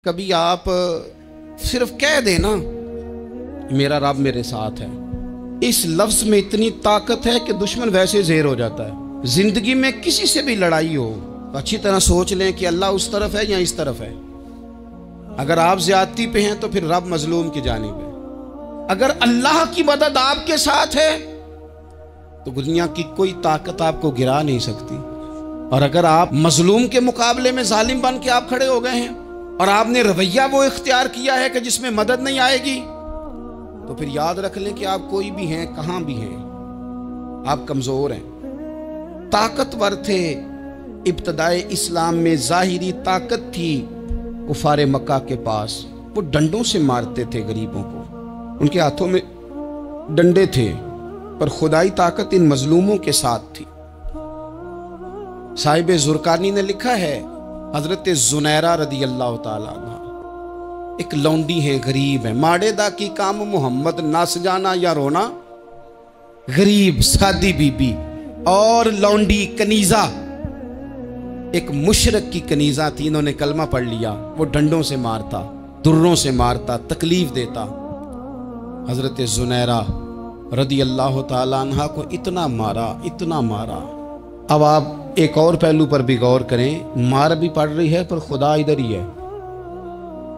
कभी आप सिर्फ कह देना मेरा रब मेरे साथ है, इस लफ्ज में इतनी ताकत है कि दुश्मन वैसे ज़ेर हो जाता है। जिंदगी में किसी से भी लड़ाई हो तो अच्छी तरह सोच लें कि अल्लाह उस तरफ है या इस तरफ है। अगर आप ज्यादती पे हैं तो फिर रब मजलूम की जानिब है। अगर अल्लाह की मदद आपके साथ है तो दुनिया की कोई ताकत आपको गिरा नहीं सकती। और अगर आप मजलूम के मुकाबले में जालिम बन के आप खड़े हो गए हैं और आपने रवैया वो इख्तियार किया है कि जिसमें मदद नहीं आएगी, तो फिर याद रख लें कि आप कोई भी हैं, कहां भी हैं, आप कमजोर हैं। ताकतवर थे इब्तदाए इस्लाम में, जाहिरी ताकत थी कुफारे मक्का के पास। वो डंडों से मारते थे गरीबों को, उनके हाथों में डंडे थे, पर खुदाई ताकत इन मजलूमों के साथ थी। साहिब जुरकानी ने लिखा है, हजरत जुनैरा रदी अल्लाह ताला अन्हा एक लौंडी है, गरीब है। माड़े दा की काम मोहम्मद नस जाना या रोना। गरीब सादी बीबी और लौंडी कनीजा, एक मुशरक की कनीजा थी। इन्होंने कलमा पढ़ लिया। वो डंडों से मारता, दुर्रों से मारता, तकलीफ देता। हजरत जुनैरा रदी अल्लाह ताला अन्हा को इतना मारा, इतना मारा। अब आप एक और पहलू पर भी गौर करें, मार भी पड़ रही है पर खुदा इधर ही है,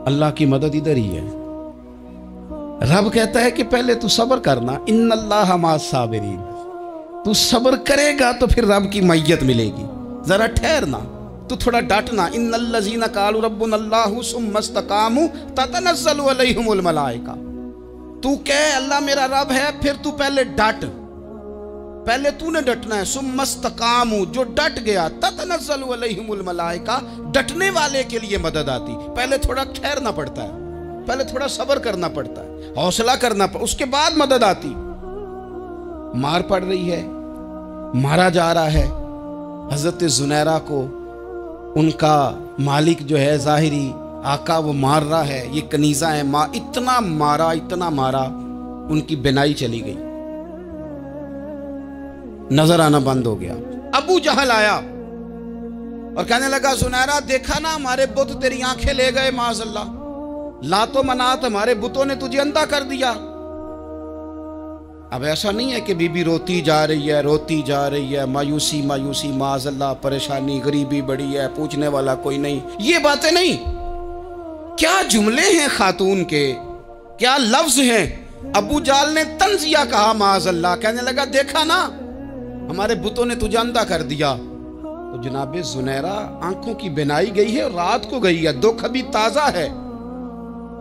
अल्लाह की मदद इधर ही है। रब कहता है कि पहले तू सब्र करना, इन्नल्लाह मास साबिरीन। तू सब्र करेगा तो फिर रब की मैयत मिलेगी। जरा ठहरना, तू थोड़ा डटना। इन्नल्लज़ीना क़ालू रब्बुनल्लाहु सुम्मा इस्तक़ामू ततनज़्ज़लु अलैहिमुल मलाइका। तू कह अल्लाह मेरा रब है, फिर तू पहले डट, पहले तूने डटना है। सुम्मा इस्तक़ामू, जो डट गया, ततनज़्ज़लु अलैहिमुल मलाइका, डटने वाले के लिए मदद आती। पहले थोड़ा ठहरना पड़ता है, पहले थोड़ा सब्र करना पड़ता है, हौसला करना पड़ता, उसके बाद मदद आती। मार पड़ रही है, मारा जा रहा है। हजरत जुनैरा को उनका मालिक जो है, जाहिरी आका, वो मार रहा है। ये कनीजा है, इतना मारा, इतना मारा, उनकी बिनाई चली गई, नजर आना बंद हो गया। अबू जहल आया और कहने लगा, जुनैरा देखा ना हमारे बुत तेरी आंखें ले गए, माज़अल्लाह, लातो मनात हमारे बुतों ने तुझे अंधा कर दिया। अब ऐसा नहीं है कि बीबी रोती जा रही है, रोती जा रही है, मायूसी मायूसी, माज़अल्लाह, परेशानी, गरीबी बड़ी है, पूछने वाला कोई नहीं, ये बातें नहीं। क्या जुमले हैं खातून के, क्या लफ्ज हैं। अबू जाल ने तंजिया कहा, माज़अल्लाह, कहने लगा देखा ना हमारे बुतों ने तुझे अंधा कर दिया। तो जनाबे जुनैरा आंखों की बिनाई गई है, रात को गई है, दुख अभी ताजा है,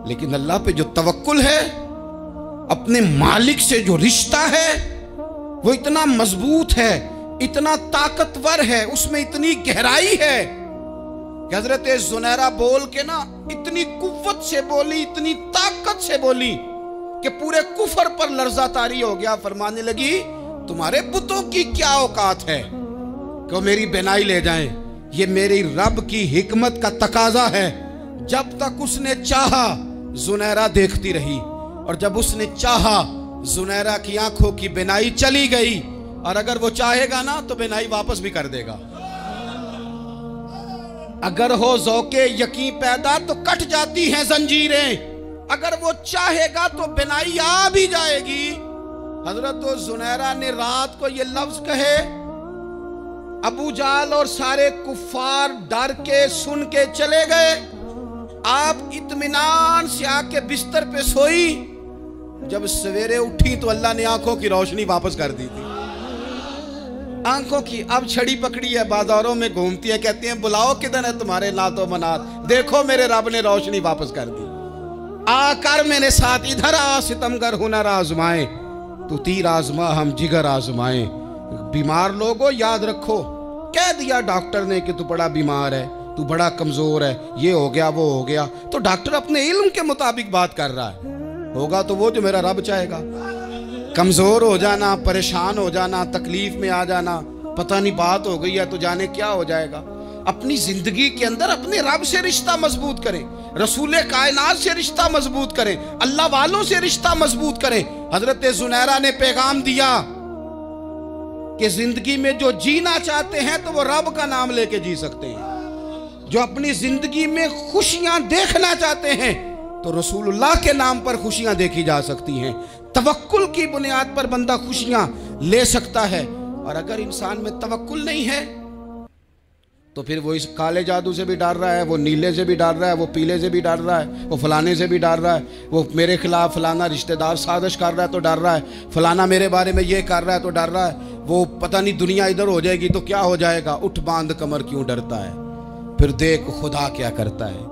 लेकिन अल्लाह पे जो तवक्कुल है, अपने मालिक से जो रिश्ता है, वो इतना मजबूत है, इतना ताकतवर है, उसमें इतनी गहराई है कि हजरत जुनैरा बोल के ना इतनी कुव्वत से बोली, इतनी ताकत से बोली कि पूरे कुफर पर लर्जा तारी हो गया। फरमाने लगी, तुम्हारे बुतों की क्या औकात है कि मेरी बिनाई ले जाएं। ये मेरी रब की हिकमत का तकाजा है। जब तक उसने चाहा जुनैरा देखती रही, और जब उसने चाहा जुनैरा की आंखों की बिनाई चली गई। और अगर वो चाहेगा ना तो बिनाई वापस भी कर देगा। अगर हो ज़ौक़े यकीन पैदा तो कट जाती हैं जंजीरें, अगर वो चाहेगा तो बिनाई आ भी जाएगी। हजरत जुनैरा ने रात को ये लफ्ज कहे, अबू जाल और सारे कुफ्फार डर के सुन के चले गए। आप इत्मीनान से आके बिस्तर पे सोई। जब सवेरे उठी तो अल्लाह ने आंखों की रोशनी वापस कर दी थी। आंखों की अब छड़ी पकड़ी है, बाजारों में घूमती है, कहती हैं बुलाओ किधर है तुम्हारे नातो मनात, देखो मेरे रब ने रोशनी वापस कर दी। आकर मेरे साथ इधर आ, सितमगर हुनर आजमाए, तू तीर आजमा हम जिगर आजमाए। बीमार लोगों याद रखो, कह दिया डॉक्टर ने कि तू बड़ा बीमार है, तू बड़ा कमजोर है, ये हो गया वो हो गया, तो डॉक्टर अपने इल्म के मुताबिक बात कर रहा है। होगा तो वो जो मेरा रब चाहेगा। कमजोर हो जाना, परेशान हो जाना, तकलीफ में आ जाना, पता नहीं बात हो गई है तो जाने क्या हो जाएगा। अपनी जिंदगी के अंदर अपने रब से रिश्ता मजबूत करें, रसूले कायनात से रिश्ता मजबूत करें, अल्लाह वालों से रिश्ता मजबूत करें। हजरत जुनैरा ने पैगाम दिया कि जिंदगी में जो जीना चाहते हैं तो वो रब का नाम लेके जी सकते हैं। जो अपनी जिंदगी में खुशियां देखना चाहते हैं तो रसूलुल्लाह के नाम पर खुशियां देखी जा सकती हैं। तवक्कुल की बुनियाद पर बंदा खुशियां ले सकता है। और अगर इंसान में तवक्कुल नहीं है तो फिर वो इस काले जादू से भी डर रहा है, वो नीले से भी डर रहा है, वो पीले से भी डर रहा है, वो फलाने से भी डर रहा है, वो मेरे खिलाफ फलाना रिश्तेदार साजिश कर रहा है तो डर रहा है, फलाना मेरे बारे में ये कर रहा है तो डर रहा है, वो पता नहीं दुनिया इधर हो जाएगी तो क्या हो जाएगा। उठ बांध कमर क्यों डरता है, फिर देख खुदा क्या करता है।